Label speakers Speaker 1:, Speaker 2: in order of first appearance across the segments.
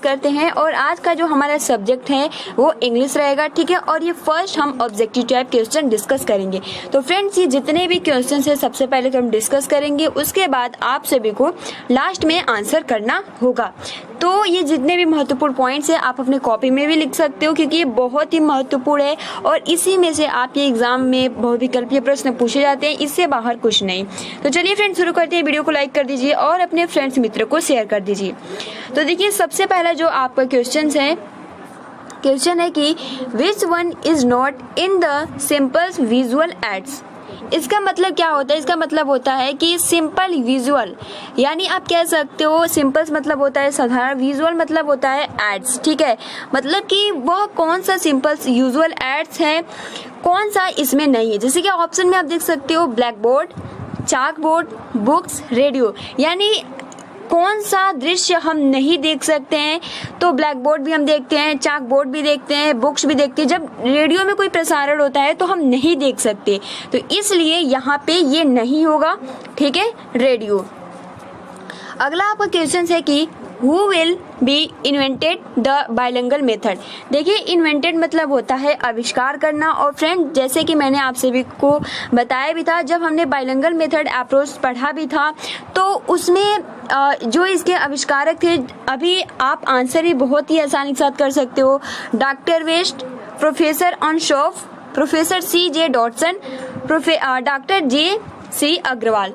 Speaker 1: करते हैं। और आज का जो हमारा सब्जेक्ट है वो इंग्लिश रहेगा, ठीक है। और ये फर्स्ट हम ऑब्जेक्टिव टाइप क्वेश्चन डिस्कस करेंगे। तो फ्रेंड्स, ये जितने भी क्वेश्चन है सबसे पहले तो हम डिस्कस करेंगे, उसके बाद आप सभी को लास्ट में आंसर करना होगा। तो ये जितने भी महत्वपूर्ण पॉइंट्स हैं आप अपने कॉपी में भी लिख सकते हो, क्योंकि ये बहुत ही महत्वपूर्ण है और इसी में से आपके एग्जाम में बहुविकल्पीय प्रश्न पूछे जाते हैं, इससे बाहर कुछ नहीं। तो चलिए फ्रेंड्स शुरू करते हैं। वीडियो को लाइक कर दीजिए और अपने फ्रेंड्स मित्रों को शेयर कर दीजिए। तो देखिए, सबसे पहला जो आपका क्वेश्चन है कि which one is not in the simple visual ads. इसका मतलब क्या होता है? इसका मतलब होता है कि सिंपल विजुअल, यानी आप कह सकते हो सिंपल्स मतलब होता है साधारण, विजुअल मतलब होता है एड्स, ठीक है। मतलब कि वह कौन सा सिंपल्स यूजुअल एड्स है, कौन सा इसमें नहीं है। जैसे कि ऑप्शन में आप देख सकते हो ब्लैक बोर्ड, चाक बोर्ड, बुक्स, रेडियो, यानी कौन सा दृश्य हम नहीं देख सकते हैं। तो ब्लैक बोर्ड भी हम देखते हैं, चाक बोर्ड भी देखते हैं, बुक्स भी देखते हैं। जब रेडियो में कोई प्रसारण होता है तो हम नहीं देख सकते, तो इसलिए यहाँ पे ये नहीं होगा, ठीक है, रेडियो। अगला आपका क्वेश्चन है कि Who will be invented the bilingual method। देखिए, इन्वेंटेड मतलब होता है आविष्कार करना। और फ्रेंड, जैसे कि मैंने आप सभी को बताया भी था, जब हमने बाइलिंगुअल मेथड अप्रोच पढ़ा भी था, तो उसमें जो इसके आविष्कारक थे, अभी आप आंसर भी बहुत ही आसानी के साथ कर सकते हो। Doctor West, professor Ansoff, professor C.J. Dotson, doctor J.C. Agarwal.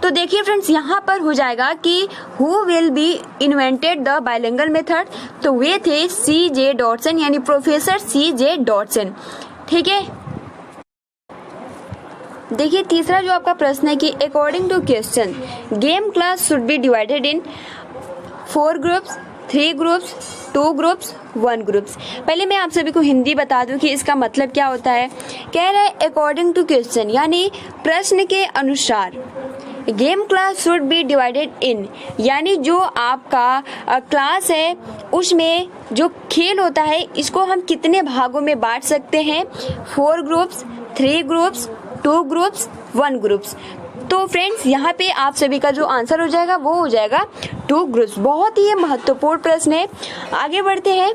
Speaker 1: तो देखिए फ्रेंड्स, यहाँ पर हो जाएगा कि who will be invented the bilingual method, तो वे थे C.J. डॉटसन, यानी प्रोफेसर C.J. डॉटसन, ठीक है। देखिए, तीसरा जो आपका प्रश्न है कि according to question game class should be divided in 4 groups, 3 groups, 2 groups, 1 groups. पहले मैं आप सभी को हिंदी बता दूं कि इसका मतलब क्या होता है। कह रहा है अकॉर्डिंग टू क्वेश्चन, यानी प्रश्न के अनुसार game class should be divided इन, यानी जो आपका क्लास है उसमें जो खेल होता है इसको हम कितने भागों में बांट सकते हैं। 4 ग्रुप्स, 3 ग्रुप्स, 2 ग्रुप्स, 1 ग्रुप्स। तो फ्रेंड्स, यहाँ पे आप सभी का जो आंसर हो जाएगा वो हो जाएगा 2 ग्रुप्स। बहुत ही महत्वपूर्ण प्रश्न है। आगे बढ़ते हैं।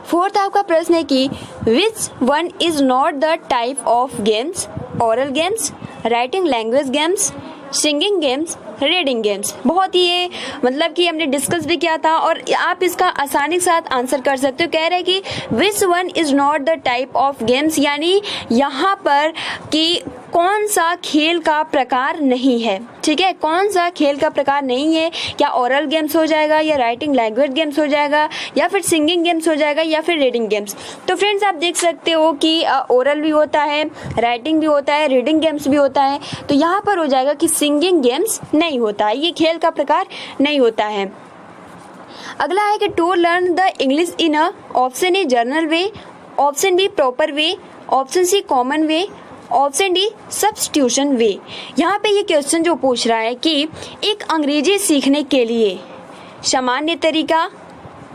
Speaker 1: फोर्थ आपका प्रश्न है कि which one is not the type of games, oral games, writing language games, singing games, reading games. बहुत ही ये मतलब कि हमने डिस्कस भी किया था और आप इसका आसानी के साथ आंसर कर सकते हो। कह रहे हैं कि which one is not the type of games, यानी यहाँ पर कि कौन सा खेल का प्रकार नहीं है, ठीक है, कौन सा खेल का प्रकार नहीं है। क्या ओरल गेम्स हो जाएगा, या राइटिंग लैंग्वेज गेम्स हो जाएगा, या फिर सिंगिंग गेम्स हो जाएगा, या फिर रीडिंग गेम्स। तो फ्रेंड्स, आप देख सकते हो कि ओरल भी होता है, राइटिंग भी होता है, रीडिंग गेम्स भी होता है। तो यहाँ पर हो जाएगा कि सिंगिंग गेम्स नहीं होता है, ये खेल का प्रकार नहीं होता है। अगला है कि to learn the English in a, option A general way, option B proper way, option C common way, option D substitution way. यहाँ पे ये क्वेश्चन जो पूछ रहा है कि एक अंग्रेजी सीखने के लिए सामान्य तरीका,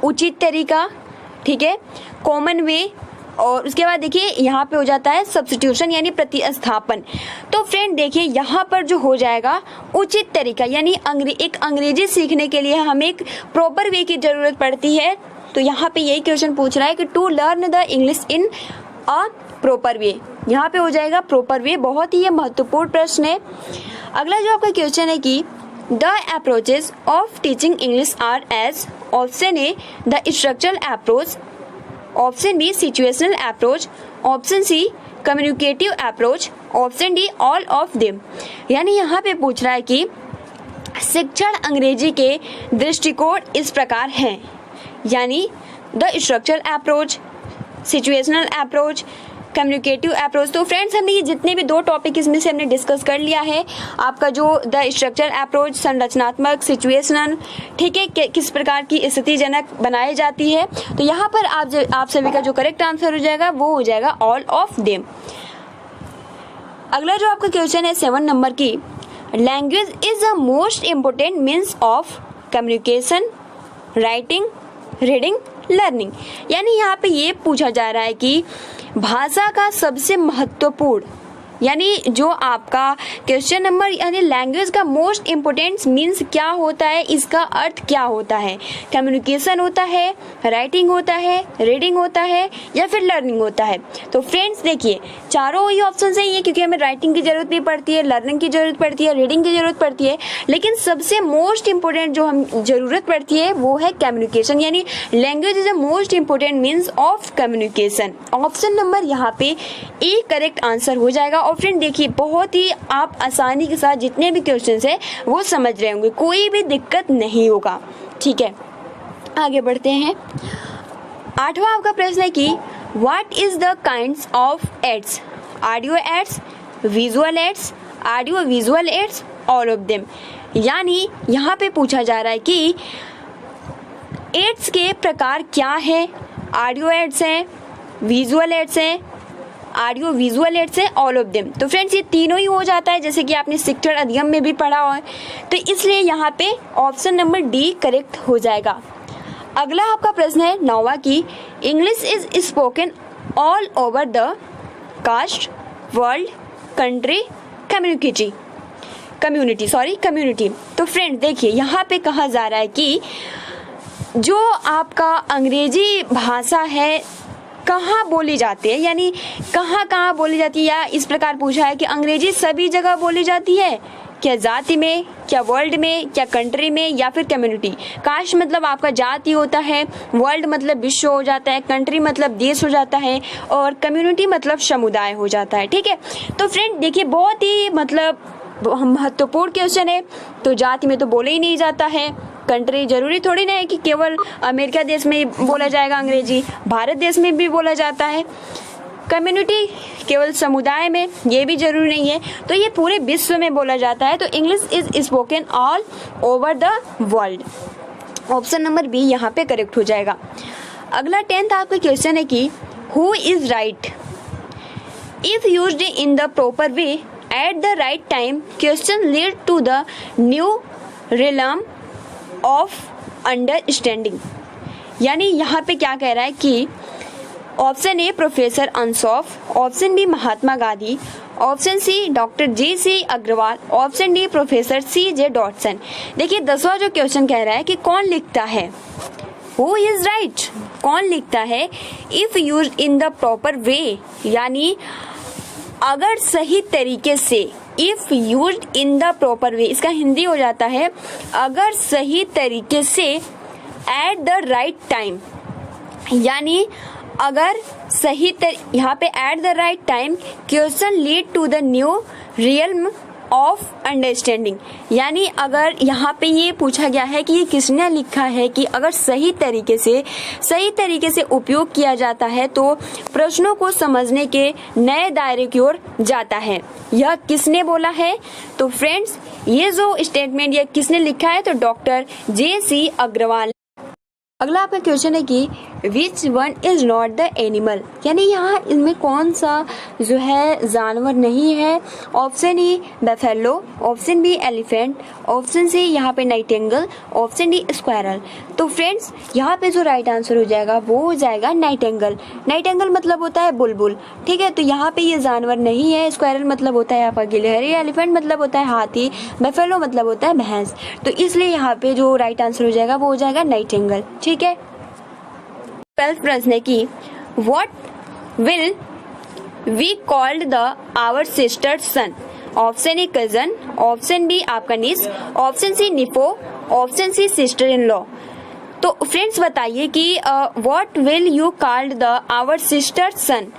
Speaker 1: उचित तरीका, ठीक है, कॉमन वे, और उसके बाद देखिए यहाँ पे हो जाता है सब्स्टिट्यूशन, यानी प्रतिस्थापन। तो फ्रेंड देखिए, यहाँ पर जो हो जाएगा उचित तरीका, यानी एक अंग्रेजी सीखने के लिए हमें एक प्रॉपर वे की जरूरत पड़ती है। तो यहाँ पे यही क्वेश्चन पूछ रहा है कि to learn the English in a proper way, यहाँ पे हो जाएगा प्रॉपर वे। बहुत ही ये महत्वपूर्ण प्रश्न है। अगला जो आपका क्वेश्चन है कि the approaches of teaching English are as, option A the structural approach, option B situational approach, option C communicative approach, option D all of them. यानी यहाँ पे पूछ रहा है कि शिक्षण अंग्रेजी के दृष्टिकोण इस प्रकार हैं, यानी the structural approach, situational approach, communicative approach. तो फ्रेंड्स, हमने ये जितने भी 2 टॉपिक इसमें से हमने डिस्कस कर लिया है। आपका जो द स्ट्रक्चर अप्रोच, संरचनात्मक, सिचुएशनल, ठीक है, किस प्रकार की स्थितिजनक बनाई जाती है। तो यहाँ पर आप सभी का जो करेक्ट आंसर हो जाएगा वो हो जाएगा ऑल ऑफ देम। अगला जो आपका क्वेश्चन है 7 नंबर की, language is the most important means of communication, writing, reading, learning. यानी यहाँ पे ये पूछा जा रहा है कि भाषा का सबसे महत्वपूर्ण यानी जो आपका क्वेश्चन नंबर यानी लैंग्वेज का मोस्ट इम्पोर्टेंट मीन्स क्या होता है, इसका अर्थ क्या होता है, कम्युनिकेशन होता है, राइटिंग होता है, रीडिंग होता है या फिर लर्निंग होता है। तो फ्रेंड्स देखिए चारों ही ऑप्शन सही है, क्योंकि हमें राइटिंग की जरूरत भी पड़ती है, लर्निंग की जरूरत पड़ती है, रीडिंग की जरूरत पड़ती है, लेकिन सबसे मोस्ट इंपॉर्टेंट जो हम जरूरत पड़ती है वो है कम्युनिकेशन, यानी language is the most important means of communication. Option number यहाँ पे ए करेक्ट आंसर हो जाएगा। और फ्रेंड देखिए बहुत ही आप आसानी के साथ जितने भी क्वेश्चन है वो समझ रहे होंगे, कोई भी दिक्कत नहीं होगा। ठीक है, आगे बढ़ते हैं। 8वां आपका प्रश्न है कि what is the kinds of aids, audio aids, visual aids, audio visual aids, all of them. यानी यहाँ पे पूछा जा रहा है कि एड्स के प्रकार क्या है, ऑडियो एड्स हैं, विजुअल एड्स हैं, ऑडियो विजुअल एड्स है, ऑल ऑफ देम। तो फ्रेंड्स ये तीनों ही हो जाता है, जैसे कि आपने शिक्षण अधिगम में भी पढ़ा हुआ है, तो इसलिए यहाँ पे ऑप्शन नंबर डी करेक्ट हो जाएगा। अगला आपका प्रश्न है 9वां की English is spoken all over the caste, world, country, community. तो फ्रेंड देखिए यहाँ पे कहा जा रहा है कि जो आपका अंग्रेजी भाषा है कहाँ बोली जाती है, यानी कहाँ बोली जाती है, या इस प्रकार पूछा है कि अंग्रेजी सभी जगह बोली जाती है क्या, जाति में, क्या वर्ल्ड में, क्या कंट्री में, या फिर कम्युनिटी। कास्ट मतलब आपका जाति होता है, वर्ल्ड मतलब विश्व हो जाता है, कंट्री मतलब देश हो जाता है, और कम्युनिटी मतलब समुदाय हो जाता है। ठीक है, तो फ्रेंड देखिए बहुत ही मतलब महत्वपूर्ण क्वेश्चन है। तो जाति में तो बोला ही नहीं जाता है, कंट्री जरूरी थोड़ी ना है कि केवल अमेरिका देश में ही बोला जाएगा अंग्रेजी, भारत देश में भी बोला जाता है, कम्युनिटी केवल समुदाय में, ये भी जरूरी नहीं है, तो ये पूरे विश्व में बोला जाता है। तो English is spoken all over the world. Option number B यहाँ पे करेक्ट हो जाएगा। अगला 10th आपका क्वेश्चन है कि who is right if used in the proper way at the right time, question lead to the new realm of understanding. यानी यहाँ पे क्या कह रहा है कि option A professor Ansoff, option B Mahatma Gandhi, option C doctor JC. Agarwal, option D professor C.J. Dotson. देखिए 10वां जो क्वेश्चन कह रहा है कि कौन लिखता है, हु इज राइट, कौन लिखता है, if used in the proper वे, यानी अगर सही तरीके से, if used in the proper वे इसका हिंदी हो जाता है अगर सही तरीके से, एट द राइट टाइम, यानी अगर सही यहाँ पे at the right time question lead to the new realm of understanding. यानी अगर यहाँ पे ये पूछा गया है कि ये किसने लिखा है कि अगर सही तरीके से उपयोग किया जाता है तो प्रश्नों को समझने के नए दायरे की ओर जाता है, यह किसने बोला है। तो फ्रेंड्स ये जो स्टेटमेंट ये किसने लिखा है, तो डॉक्टर जे.सी. अग्रवाल। अगला आपका क्वेश्चन है कि which one is not the animal, यानी यहाँ इनमें कौन सा जो है जानवर नहीं है। Option E buffalo, option B elephant, option C यहाँ पे नाइटिंगेल, ऑप्शन डी स्क्वायरल। तो फ्रेंड्स यहाँ पे जो राइट आंसर हो जाएगा वो हो जाएगा नाइटिंगेल। नाइटिंगेल मतलब होता है बुलबुल। ठीक है, तो यहाँ पे ये जानवर नहीं है। स्क्वायरल मतलब होता है आपका गिलहरी, एलिफेंट मतलब होता है हाथी, बफेलो मतलब होता है भैंस। तो इसलिए यहाँ पे जो राइट आंसर हो जाएगा वो हो जाएगा नाइटिंगेल। ठीक है, 12th प्रश्न है कि what will we called the our sister son. Option A cousin, option B आपका niece, option C nephew, option C sister in law. तो फ्रेंड्स बताइए कि what will you called the our sister son,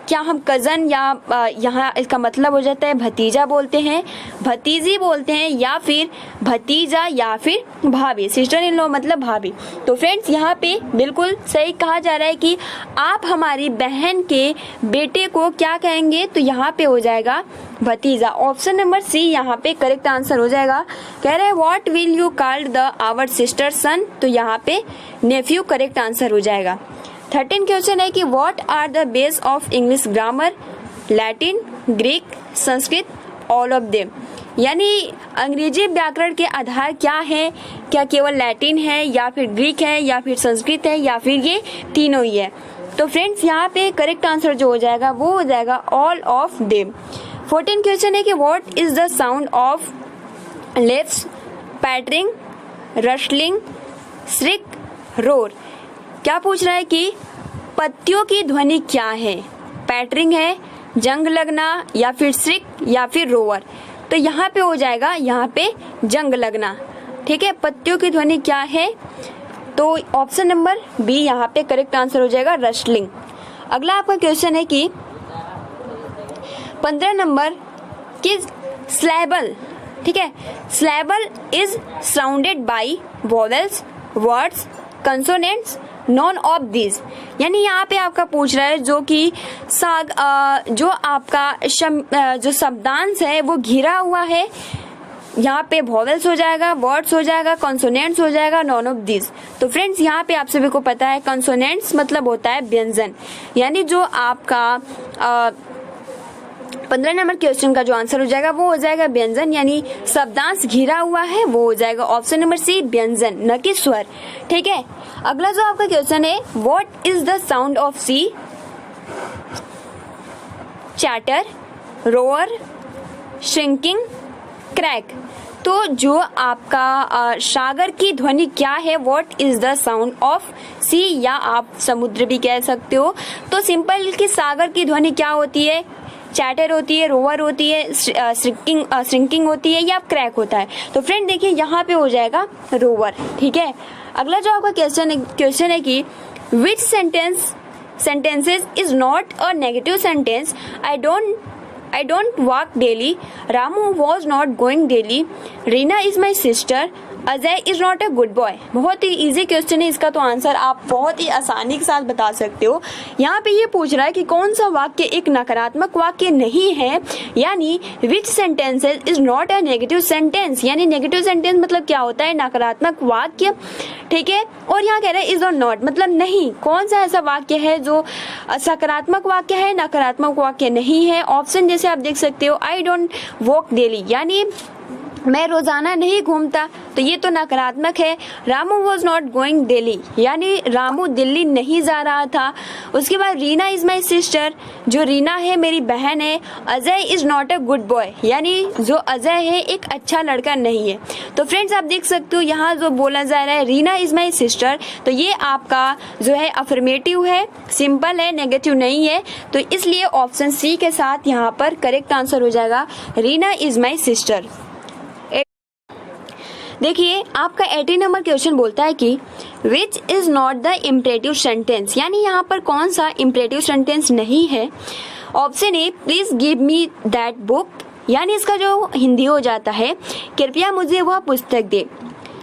Speaker 1: क्या हम cousin या यहाँ इसका मतलब हो जाता है भतीजा बोलते हैं, भतीजी बोलते हैं, या फिर भतीजा या फिर भाभी, सिस्टर इन लॉ मतलब भाभी। तो फ्रेंड्स यहाँ पे बिल्कुल सही कहा जा रहा है कि आप हमारी बहन के बेटे को क्या कहेंगे, तो यहाँ पे हो जाएगा भतीजा। ऑप्शन नंबर सी यहाँ पे करेक्ट आंसर हो जाएगा। कह रहे हैं what will you called the our sister son, तो यहाँ पे नेफ्यू करेक्ट आंसर हो जाएगा। 13 क्वेश्चन है कि what are the base of English grammar, Latin, Greek, Sanskrit, all of them. यानी अंग्रेजी व्याकरण के आधार क्या है, क्या केवल लैटिन है या फिर ग्रीक है या फिर संस्कृत है या फिर ये तीनों ही है। तो फ्रेंड्स यहाँ पे करेक्ट आंसर जो हो जाएगा वो हो जाएगा ऑल ऑफ देम। 14 क्वेश्चन है कि what is the sound of lips, pattering, rustling, shriek, roar. क्या पूछ रहा है कि पत्तियों की ध्वनि क्या है, पैटरिंग है, जंग लगना, या फिर श्रिक, या फिर रोवर। तो यहाँ पे हो जाएगा, यहाँ पे जंग लगना। ठीक है, पत्तियों की ध्वनि क्या है, तो ऑप्शन नंबर बी यहाँ पे करेक्ट आंसर हो जाएगा, रशलिंग। अगला आपका क्वेश्चन है कि 15 नंबर कि स्लैबल, ठीक है, syllable is sounded by vowels, words, consonants, none of this. यानी यहाँ पे आपका पूछ रहा है जो कि जो आपका जो शब्दांश है वो घिरा हुआ है, यहाँ पे वोवेल्स हो जाएगा, वर्ड्स हो जाएगा, कंसोनेंट्स हो जाएगा, नॉन ऑफ दिस। तो फ्रेंड्स यहाँ पे आप सभी को पता है कंसोनेंट्स मतलब होता है व्यंजन, यानी जो आपका 15 नंबर क्वेश्चन का जो आंसर हो जाएगा वो हो जाएगा व्यंजन, यानी शब्दांश घिरा हुआ है वो हो जाएगा ऑप्शन नंबर सी, व्यंजन, न कि स्वर। ठीक है, अगला जो आपका क्वेश्चन है, what is the sound of C, chatter, roar, shrinking, crack. तो जो आपका सागर की ध्वनि क्या है, what is the sound of sea, या आप समुद्र भी कह सकते हो। तो सिंपल कि सागर की ध्वनि क्या होती है, चैटर होती है, रोवर होती है, श्रिंकिंग होती है, या क्रैक होता है। तो फ्रेंड देखिए यहाँ पे हो जाएगा रोवर। ठीक है, अगला जो आपका क्वेश्चन है कि विच sentences is not a negative sentence, I don't walk daily, Ramu was not going daily, Reena is my sister, Ajay is not a good boy. बहुत ही इजी क्वेश्चन है, इसका तो आंसर आप बहुत ही आसानी के साथ बता सकते हो। यहाँ पे ये पूछ रहा है कि कौन सा वाक्य एक नकारात्मक वाक्य नहीं है, यानी which sentences is not a negative sentence. यानी नेगेटिव सेंटेंस मतलब क्या होता है, नकारात्मक वाक्य। ठीक है, और यहाँ कह रहे हैं इज और नॉट मतलब नहीं, कौन सा ऐसा वाक्य है जो सकारात्मक वाक्य है, नकारात्मक वाक्य नहीं है। ऑप्शन जैसे आप देख सकते हो, आई डोंट वॉक डेली, यानी मैं रोजाना नहीं घूमता, तो ये तो नकारात्मक है। Ramu was not going Delhi, यानी रामू दिल्ली नहीं जा रहा था। उसके बाद रीना इज माई सिस्टर, जो रीना है मेरी बहन है। Ajay is not a good boy, यानी जो अजय है एक अच्छा लड़का नहीं है। तो फ्रेंड्स आप देख सकते हो यहाँ जो बोला जा रहा है रीना इज माई सिस्टर, तो ये आपका जो है अफर्मेटिव है, सिंपल है, नेगेटिव नहीं है। तो इसलिए ऑप्शन सी के साथ यहाँ पर करेक्ट आंसर हो जाएगा रीना इज माई सिस्टर। देखिए आपका 18 नंबर क्वेश्चन बोलता है कि which is not the imperative sentence, यानी यहाँ पर कौन सा इम्परेटिव सेंटेंस नहीं है। Option A, please give me that book, यानी इसका जो हिंदी हो जाता है कृपया मुझे वह पुस्तक दे।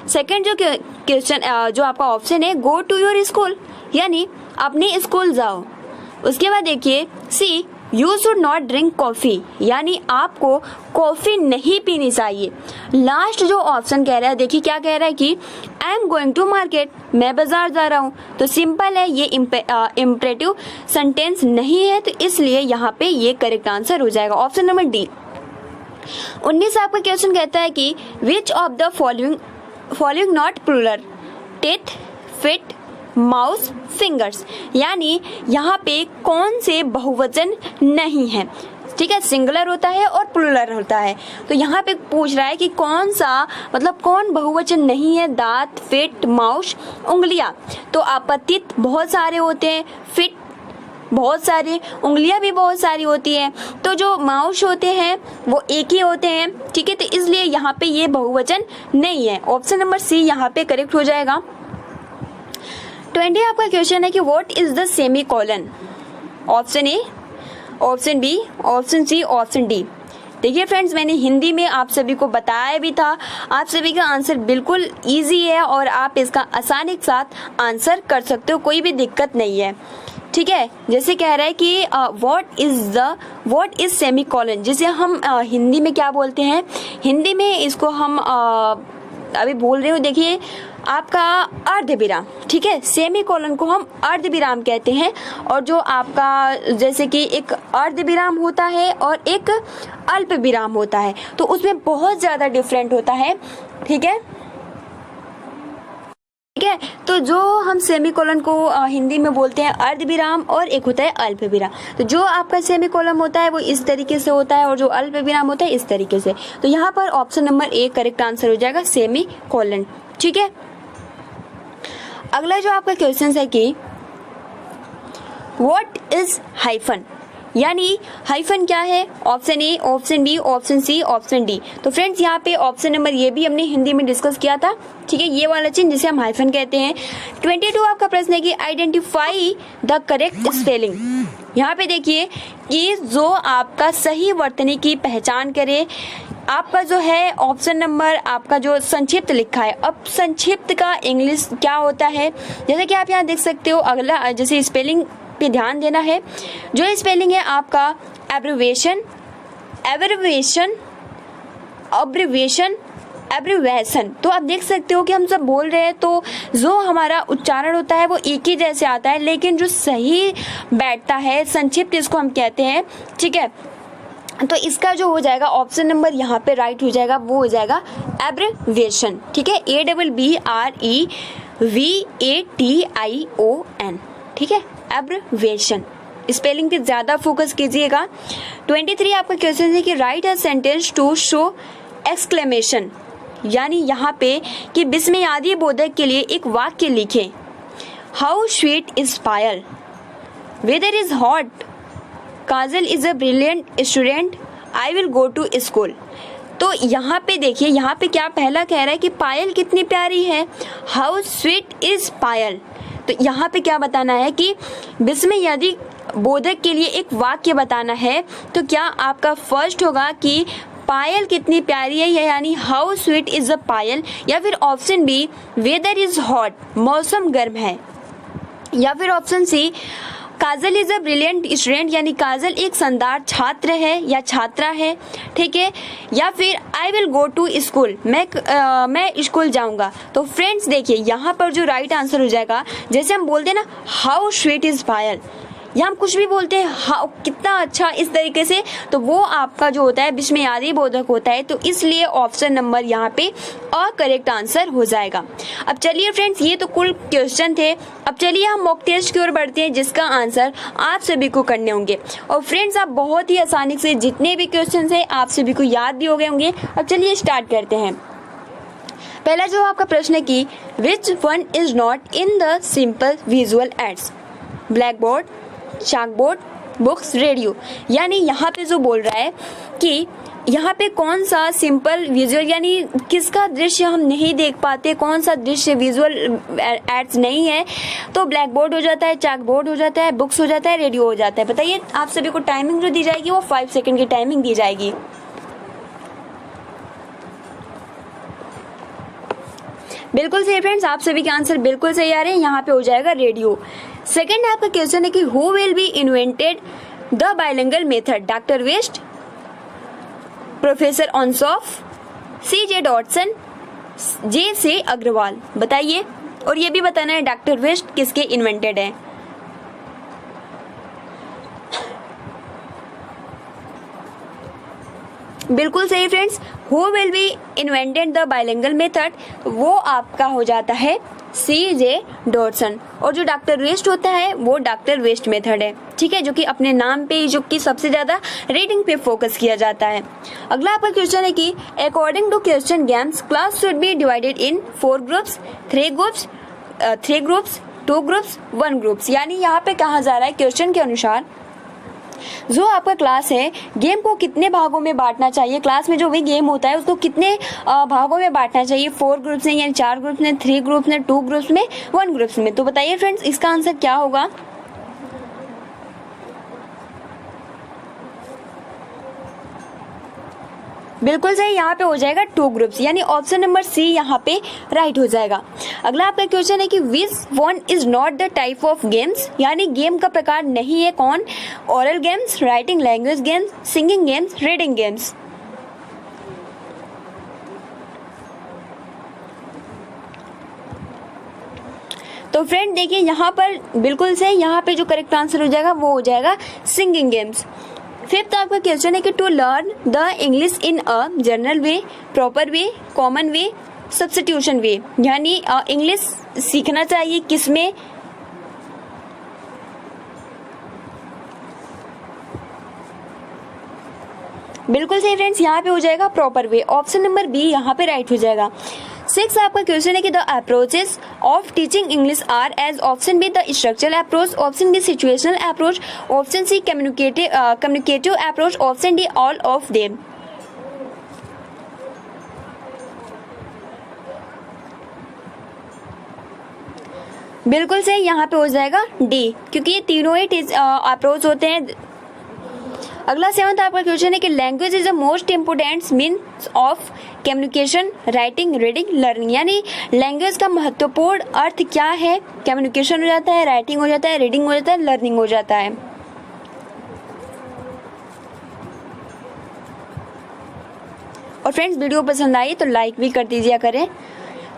Speaker 1: सेकंड जो क्वेश्चन जो आपका ऑप्शन है, गो टू योर स्कूल, यानी अपने स्कूल जाओ। उसके बाद देखिए see, you should not drink coffee, यानी आपको कॉफी नहीं पीनी चाहिए। लास्ट जो ऑप्शन कह रहा है, देखिए क्या कह रहा है कि I am going to market, मैं बाजार जा रहा हूँ। तो सिंपल है, ये इम्परेटिव सेंटेंस नहीं है, तो इसलिए यहाँ पे ये करेक्ट आंसर हो जाएगा ऑप्शन नंबर डी। 19 आपका क्वेश्चन कहता है कि which of the following not plural, teeth, feet, mouse, fingers, यानी यहाँ पे कौन से बहुवचन नहीं है। ठीक है, सिंगुलर होता है और प्लूरल होता है। तो यहाँ पे पूछ रहा है कि कौन सा मतलब कौन बहुवचन नहीं है, दांत, फिट, माउस, उंगलियां। तो आपत्तित बहुत सारे होते हैं, फिट बहुत सारे, उंगलियां भी बहुत सारी होती है। तो जो माउस होते हैं वो एक ही होते हैं। ठीक है, तो इसलिए यहाँ पे ये बहुवचन नहीं है। ऑप्शन नंबर सी यहाँ पे करेक्ट हो जाएगा। 20 आपका क्वेश्चन है कि what is the semicolon, option A, option B, option C, option D. देखिए फ्रेंड्स, मैंने हिंदी में आप सभी को बताया भी था, आप सभी का आंसर बिल्कुल इजी है और आप इसका आसानी के साथ आंसर कर सकते हो, कोई भी दिक्कत नहीं है। ठीक है, जैसे कह रहा है कि व्हाट इज सेमी कॉलन, जिसे हम हिंदी में क्या बोलते हैं, हिंदी में इसको हम अभी बोल रहे हो, देखिए आपका अर्ध विराम। ठीक है, सेमी कॉलन को हम अर्ध विराम कहते हैं, और जो आपका जैसे कि एक अर्ध विराम होता है और एक अल्प विराम होता है, तो उसमें बहुत ज्यादा डिफरेंट होता है। ठीक है, ठीक है। तो जो हम सेमीकोलन को हिंदी में बोलते हैं अर्धविराम और एक होता है अल्पविराम। तो जो आपका सेमीकोलन होता है वो इस तरीके से होता है और जो अल्पविराम होता है इस तरीके से। तो यहाँ पर option number A correct answer हो जाएगा सेमीकोलन। ठीक है। अगला जो आपका क्वेश्चन है कि व्हाट इज हाइफन, यानी हाइफन क्या है। Option A, option B, option C, option D. तो फ्रेंड्स यहाँ पे ऑप्शन नंबर ये भी हमने हिंदी में डिस्कस किया था। ठीक है, ये वाला चीज जिसे हम हाइफन कहते हैं। 22 आपका प्रश्न है कि आइडेंटिफाई द करेक्ट स्पेलिंग। यहाँ पे देखिए कि जो आपका सही वर्तनी की पहचान करे। आपका जो है ऑप्शन नंबर आपका जो संक्षिप्त लिखा है। अब संक्षिप्त का इंग्लिश क्या होता है, जैसे कि आप यहाँ देख सकते हो। अगला जैसे स्पेलिंग पे ध्यान देना है। जो स्पेलिंग है आपका एब्रिविएशन, एब्रिविएशन, अब्रिविएशन, एब्रिविएशन। तो आप देख सकते हो कि हम सब बोल रहे हैं तो जो हमारा उच्चारण होता है वो एक ही जैसे आता है, लेकिन जो सही बैठता है संक्षिप्त इसको हम कहते हैं। ठीक है, तो इसका जो हो जाएगा ऑप्शन नंबर यहाँ पे राइट हो जाएगा, वो हो जाएगा एब्रिविएशन। ठीक है, ABBREVATION। ठीक है, एब्रिविएशन। स्पेलिंग पे ज्यादा फोकस कीजिएगा। 23 आपका क्वेश्चन है कि write a sentence to show exclamation, यानी यहाँ पे कि विस्मयादि बोधक के लिए एक वाक्य लिखें। How sweet is Payal, weather is hot, Kajal is a brilliant student, I will go to school. तो यहाँ पे देखिए, यहाँ पे क्या पहला कह रहा है कि पायल कितनी प्यारी है, हाउ स्वीट इज पायल। तो यहाँ पे क्या बताना है कि विस्मयादि बोधक के लिए एक वाक्य बताना है। तो क्या आपका फर्स्ट होगा कि पायल कितनी प्यारी है, यानी how sweet is a Payal, या फिर option B weather is hot, मौसम गर्म है, या फिर option C Kajal is a brilliant student, यानी काजल एक शानदार छात्र है या छात्रा है। ठीक है, या फिर I will go to school, मैं स्कूल जाऊंगा। तो फ्रेंड्स देखिए यहाँ पर जो राइट आंसर हो जाएगा, जैसे हम बोलते हैं ना हाउ स्वीट इज पायल, या हम कुछ भी बोलते हैं हाउ कितना अच्छा, इस तरीके से, तो वो आपका जो होता है विस्मयादि बोधक होता है। तो इसलिए ऑप्शन नंबर यहाँ पे करेक्ट आंसर हो जाएगा। अब चलिए फ्रेंड्स, ये तो कुल क्वेश्चन थे। अब चलिए हम मॉक टेस्ट की ओर बढ़ते हैं, जिसका आंसर आप सभी को करने होंगे। और फ्रेंड्स आप बहुत ही आसानी से जितने भी क्वेश्चन है आप सभी को याद भी हो गए होंगे। अब चलिए स्टार्ट करते हैं। पहला जो आपका प्रश्न है कि which one is not in the simple visual aids, black board, chalkboard, books, radio. यानी यहाँ पे जो बोल रहा है कि यहाँ पे कौन सा सिंपल विजुअल, यानी किसका दृश्य हम नहीं देख पाते, कौन सा दृश्य विजुअल एड्स नहीं है। तो ब्लैक बोर्ड हो जाता है, चाक बोर्ड हो जाता है, बुक्स हो जाता है, रेडियो हो जाता है। बताइए, आप सभी को टाइमिंग जो दी जाएगी वो 5 सेकंड की टाइमिंग दी जाएगी। बिल्कुल सही फ्रेंड्स, आप सभी के आंसर बिल्कुल सही आ रहे हैं। यहाँ पे हो जाएगा रेडियो। सेकंड आपका क्वेश्चन है कि who will be invented the bilingual method, doctor West, professor ऑनसॉफ, CJ डॉटसन, J.C. अग्रवाल। बताइए, और ये भी बताना है डॉक्टर वेस्ट किसके इन्वेंटेड है। बिल्कुल सही friends, who will be invented the bilingual method, वो आपका हो जाता है CJ डॉटसन। और जो डॉक्टर वेस्ट होता है वो डॉक्टर वेस्ट मेथड है। ठीक है, जो कि अपने नाम पे जो कि सबसे ज्यादा रीडिंग पे फोकस किया जाता है। अगला आपका क्वेश्चन है कि according to question games class should be divided in 4 groups, 3 groups, 2 groups, 1 groups. यानी यहाँ पे कहा जा रहा है क्वेश्चन के अनुसार जो आपका क्लास है गेम को कितने भागों में बांटना चाहिए, क्लास में जो भी गेम होता है उसको कितने भागों में बांटना चाहिए, 4 ग्रुप्स में, यानी 4 ग्रुप्स में, 3 ग्रुप्स में, 2 ग्रुप्स में, 1 ग्रुप्स में। तो बताइए फ्रेंड्स इसका आंसर क्या होगा। बिल्कुल सही, यहाँ पे हो जाएगा 2 ग्रुप्स, यानी ऑप्शन नंबर सी यहाँ पे राइट हो जाएगा। अगला आपका क्वेश्चन है कि which one is not the type of games, यानी गेम का प्रकार नहीं है कौन, oral games, writing language games, singing games, reading games. तो फ्रेंड देखिए यहाँ पर बिल्कुल सही, यहाँ पे जो करेक्ट आंसर हो जाएगा वो हो जाएगा सिंगिंग गेम्स। फिफ्थ आपका क्वेश्चन है कि to learn the English in a general way, proper way, common way, substitution way, यानी इंग्लिश सीखना चाहिए किसमें, बिल्कुल सही फ्रेंड्स, यहाँ पे हो जाएगा proper way, option number B यहाँ पे राइट हो जाएगा। 6 आपका क्वेश्चन है कि the approaches of teaching English are as, option B the structural approach, option B situational approach, option C communicative approach, option D all of them. बिल्कुल सही, यहाँ पे हो जाएगा डी, क्योंकि ये तीनों ही अप्रोच होते हैं। अगला 7 आपका क्वेश्चन है कि language is the most important means of communication, writing, reading, learning, यानी लैंग्वेज का महत्वपूर्ण अर्थ क्या है। कम्युनिकेशन हो जाता है, राइटिंग हो जाता है, रीडिंग हो जाता है, लर्निंग हो जाता है। और फ्रेंड्स वीडियो पसंद आई तो लाइक भी कर दीजिए करें।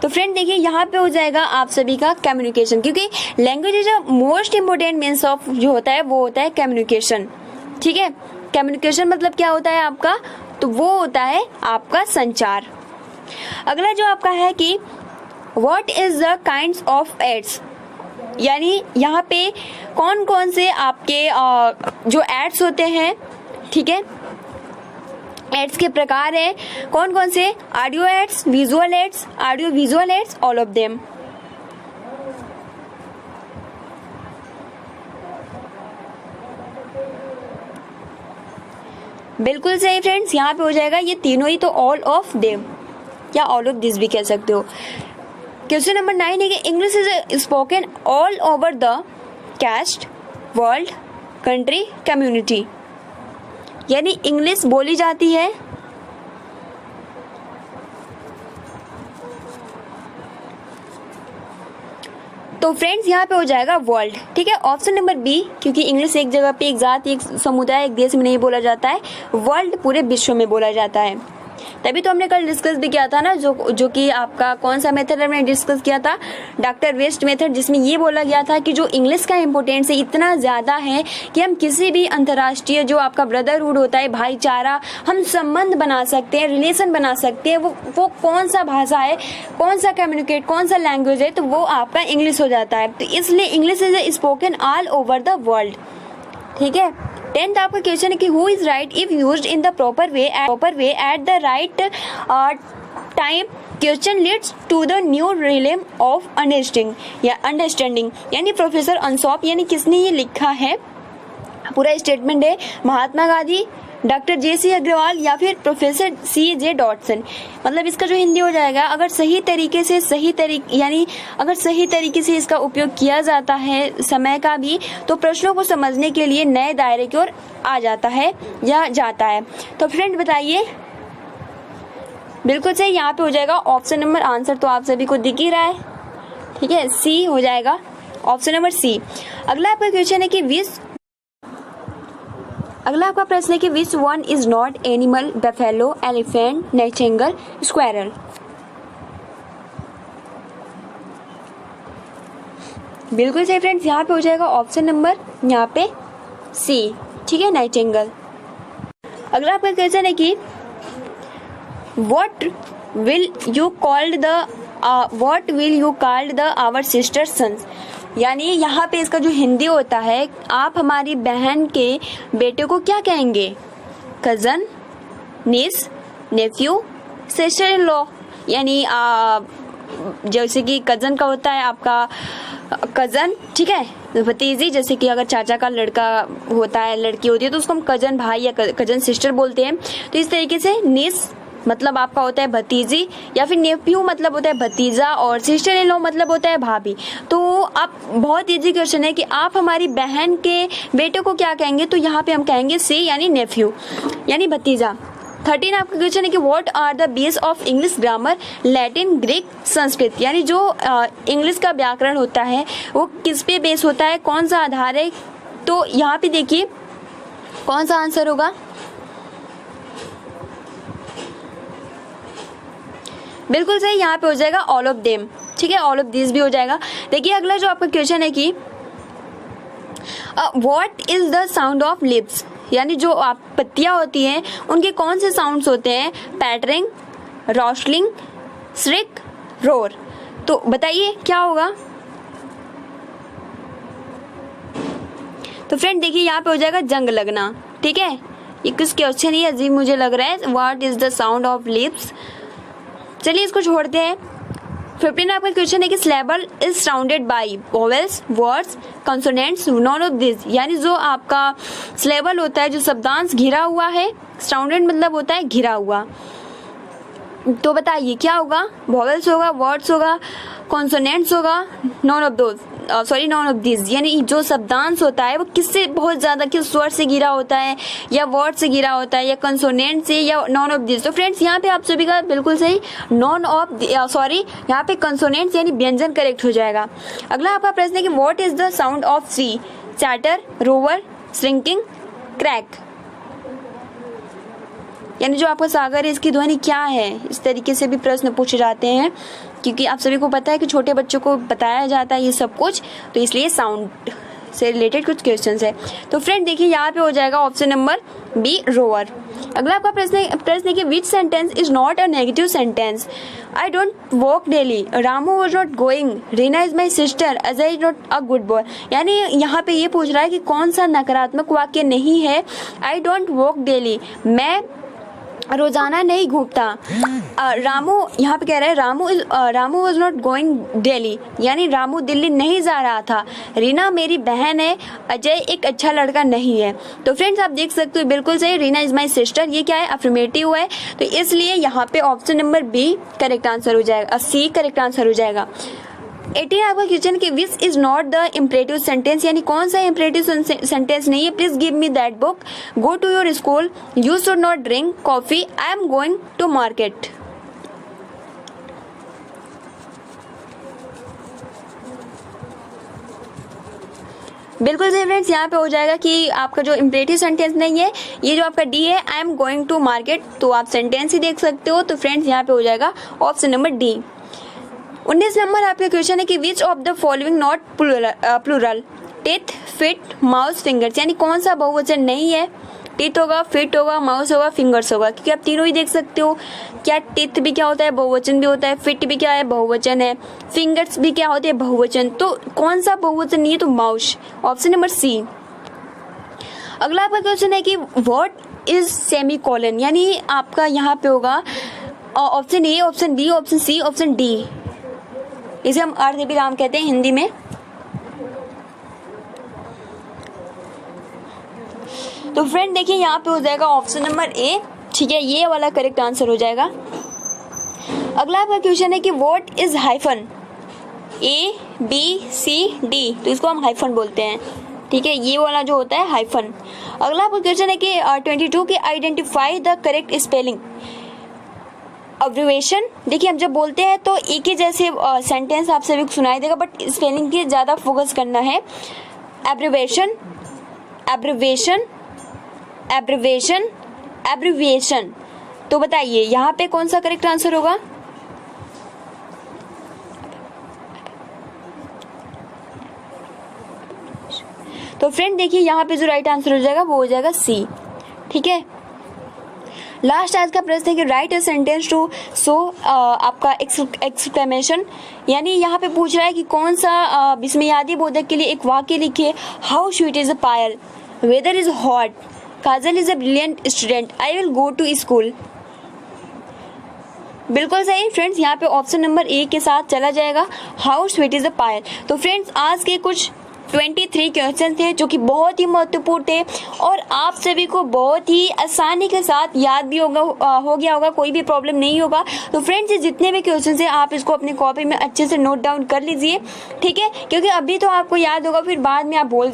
Speaker 1: तो फ्रेंड देखिए यहाँ पे हो जाएगा आप सभी का कम्युनिकेशन, क्योंकि language is the most important means of जो होता है वो होता है कम्युनिकेशन। ठीक है, कम्युनिकेशन मतलब क्या होता है आपका, तो वो होता है आपका संचार। अगला जो आपका है कि what is the kinds of aids, यानी यहाँ पे कौन कौन से आपके जो एड्स होते हैं, ठीक है, एड्स के प्रकार हैं कौन कौन से, audio aids, visual aids, audio visual aids, all of them. बिल्कुल सही फ्रेंड्स, यहाँ पे हो जाएगा ये तीनों ही, तो ऑल ऑफ देम या ऑल ऑफ दिस भी कह सकते हो। क्वेश्चन नंबर 9 है कि English is spoken all over the caste, world, country, community, यानी इंग्लिश बोली जाती है तो फ्रेंड्स यहाँ पे हो जाएगा वर्ल्ड। ठीक है, ऑप्शन नंबर बी, क्योंकि इंग्लिश एक जगह पे, एक जात, एक समुदाय, एक देश में नहीं बोला जाता है, वर्ल्ड पूरे विश्व में बोला जाता है। तभी तो हमने कल डिस्कस भी किया था ना, जो कि आपका कौन सा मेथड हमने डिस्कस किया था, डॉक्टर वेस्ट मेथड, जिसमें ये बोला गया था कि जो इंग्लिश का इम्पोर्टेंस है इतना ज़्यादा है कि हम किसी भी अंतर्राष्ट्रीय जो आपका ब्रदरहुड होता है, भाईचारा, हम संबंध बना सकते हैं, रिलेशन बना सकते हैं, वो कौन सा भाषा है, कौन सा कम्युनिकेट, कौन सा लैंग्वेज है, तो वो आपका इंग्लिश हो जाता है। तो इसलिए English is spoken all over the world. ठीक है, 10th आपका क्वेश्चन है कि who is right if used in the proper way at the right time, question leads to the new realm of understanding, यानी प्रोफेसर अनसॉप, यानी किसने ये लिखा है, पूरा स्टेटमेंट है, महात्मा गांधी, डॉक्टर जे.सी. अग्रवाल या फिर प्रोफेसर C.J. डॉटसन। मतलब इसका जो हिंदी हो जाएगा, अगर सही तरीके से यानी अगर सही तरीके से इसका उपयोग किया जाता है समय का भी, तो प्रश्नों को समझने के लिए नए दायरे की ओर आ जाता है या जाता है। तो फ्रेंड बताइए, बिल्कुल सही, यहाँ पे हो जाएगा ऑप्शन नंबर, आंसर तो आप सभी को दिख ही रहा है। ठीक है, सी हो जाएगा, ऑप्शन नंबर सी। अगला आपका क्वेश्चन है कि अगला आपका प्रश्न है कि which one is not animal, buffalo, elephant, Nightingale, squirrel. बिल्कुल सही फ्रेंड्स, यहाँ पे हो जाएगा ऑप्शन नंबर यहाँ पे सी। ठीक है, नाइटिंगेल। अगला आपका क्वेश्चन है कि what will you call the our sister sons, यानी यहाँ पे इसका जो हिंदी होता है, आप हमारी बहन के बेटे को क्या कहेंगे, cousin, niece, nephew, sister in law, यानी जैसे कि कजन का होता है आपका कजन, ठीक है, भतीजी, जैसे कि अगर चाचा का लड़का होता है, लड़की होती है, तो उसको हम कजन भाई या कजन सिस्टर बोलते हैं। तो इस तरीके से नीस मतलब आपका होता है भतीजी, या फिर नेफ्यू मतलब होता है भतीजा, और सिस्टर इन लॉ मतलब होता है भाभी। तो आप बहुत इजी क्वेश्चन है कि आप हमारी बहन के बेटे को क्या कहेंगे, तो यहाँ पे हम कहेंगे सी, यानी नेफ्यू, यानी भतीजा। 13 आपका क्वेश्चन है कि what are the base of English grammar, Latin, Greek, Sanskrit, यानी जो इंग्लिश का व्याकरण होता है वो किस पे बेस होता है, कौन सा आधार है। तो यहाँ पे देखिए कौन सा आंसर होगा, बिल्कुल सही, यहाँ पे हो जाएगा ऑल ऑफ देम। ठीक है, ऑल ऑफ दिस भी हो जाएगा। देखिए अगला जो आपका क्वेश्चन है कि what is the sound of lips, यानी जो आप पत्तियां होती हैं उनके कौन से साउंड्स होते हैं, पैटरिंग, रॉस्लिंग, श्रिक, रोर। तो बताइए क्या होगा। तो फ्रेंड देखिए यहाँ पे हो जाएगा जंग लगना। ठीक है, ये कुछ क्वेश्चन ही अजीब मुझे लग रहा है। What is the sound of lips. चलिए इसको छोड़ते हैं। 15 आपका क्वेश्चन है कि syllable is surrounded by vowels, words, consonants, none of this. यानी जो आपका सिलेबल होता है, जो शब्दांश घिरा हुआ है, सराउंडेड मतलब होता है घिरा हुआ। तो बताइए क्या होगा। वोवेल्स होगा, वर्ड्स होगा, कॉन्सोनेंट्स होगा, नॉन ऑफ दिस। यानी जो शब्दांश होता है वो किससे बहुत ज्यादा, किस स्वर से घिरा होता है, या वर्ड से घिरा होता है, या कंसोनेंट से, या नॉन ऑफ दिस। तो फ्रेंड्स यहाँ पे आप सभी का बिल्कुल सही यहाँ पे कंसोनेंट्स यानी व्यंजन करेक्ट हो जाएगा। अगला आपका प्रश्न है कि what is the sound of C. Chatter, rover, shrinking, crack. यानी जो आपका सागर है इसकी ध्वनि क्या है। इस तरीके से भी प्रश्न पूछे जाते हैं, क्योंकि आप सभी को पता है कि छोटे बच्चों को बताया जाता है ये सब कुछ, तो इसलिए साउंड से रिलेटेड कुछ क्वेश्चंस है। तो फ्रेंड देखिए यहाँ पे हो जाएगा ऑप्शन नंबर बी, रोवर। अगला आपका प्रश्न है कि विच sentence is not a negative sentence. I don't walk daily, Ramu was not going, Reena is my sister, Ajay is not a good boy. यानी यहाँ पे ये पूछ रहा है कि कौन सा नकारात्मक वाक्य नहीं है। आई डोंट वॉक डेली, मैं रोजाना नहीं घूमता। रामू यहाँ पे कह रहा है Ramu was not going Delhi, यानी रामू दिल्ली नहीं जा रहा था। रीना मेरी बहन है, अजय एक अच्छा लड़का नहीं है। तो फ्रेंड्स आप देख सकते हो बिल्कुल सही, रीना इज माई सिस्टर, ये क्या है, अफर्मेटिव है। तो इसलिए यहाँ पे option number B correct answer हो जाएगा, सी करेक्ट आंसर हो जाएगा। 18 आपका क्वेश्चन कि which is not the imperative sentence. यानी कौन सा इम्परेटिव सेंटेंस नहीं है। Please give me that book, go to your school, you should not drink coffee, I am going to market. बिल्कुल सही फ्रेंड्स, यहाँ पे हो जाएगा कि आपका जो इम्परेटिव सेंटेंस नहीं है, ये जो आपका डी है, I am going to market. तो आप सेंटेंस ही देख सकते हो। तो फ्रेंड्स यहाँ पे हो जाएगा ऑप्शन नंबर डी। 19 नंबर आपका क्वेश्चन है कि which of the following not plural. Teeth, feet, mouse, fingers. यानी कौन सा बहुवचन नहीं है। टिथ होगा, फिट होगा, माउस होगा, फिंगर्स होगा, क्योंकि आप तीनों ही देख सकते हो। क्या टिथ भी क्या होता है, बहुवचन भी होता है। फिट भी क्या है, बहुवचन है। फिंगर्स भी क्या होते हैं, बहुवचन। तो कौन सा बहुवचन नहीं है, तो माउस, ऑप्शन नंबर सी। अगला आपका क्वेश्चन है कि व्हाट इज सेमीकोलन। यानी आपका यहाँ पे होगा option A, option B, option C, option D. इसे हम अर्धविराम कहते हैं हिंदी में। तो फ्रेंड देखिए यहाँ पे हो जाएगा ऑप्शन नंबर ए। ठीक है, ये वाला करेक्ट आंसर हो जाएगा। अगला आपका क्वेश्चन है कि what is hyphen. A, B, C, D. तो इसको हम हाइफन बोलते हैं। ठीक है, ये वाला जो होता है हाइफन। अगला आपका क्वेश्चन है कि 22 की identify the correct spelling. Abbreviation, देखिए हम जब बोलते हैं तो एक ही जैसे सेंटेंस आप सभी को सुनाई देगा, बट स्पेलिंग की ज़्यादा फोकस करना है। Abbreviation, abbreviation, abbreviation, abbreviation. तो बताइए यहाँ पे कौन सा करेक्ट आंसर होगा। तो फ्रेंड देखिए यहाँ पे जो राइट आंसर हो जाएगा वो हो जाएगा सी। ठीक है, लास्ट आज का प्रश्न है कि write a sentence to show आपका एक्सक्लेमेशन। यानी यहाँ पे पूछ रहा है कि कौन सा विस्मयादि बोधक के लिए एक वाक्य लिखिए। How sweet is a Payal, weather is hot, Kajal is a brilliant student, I will go to school. बिल्कुल सही फ्रेंड्स, यहाँ पे ऑप्शन नंबर ए के साथ चला जाएगा, हाउ स्वीट इज अ पायल। तो फ्रेंड्स आज के कुछ 23 क्वेश्चन थे जो कि बहुत ही महत्वपूर्ण थे और आप सभी को बहुत ही आसानी के साथ याद भी हो गया होगा, कोई भी प्रॉब्लम नहीं होगा। तो फ्रेंड्स जितने भी क्वेश्चन हैं आप इसको अपनी कॉपी में अच्छे से नोट डाउन कर लीजिए। ठीक है, क्योंकि अभी तो आपको याद होगा, फिर बाद में आप भूल जाए।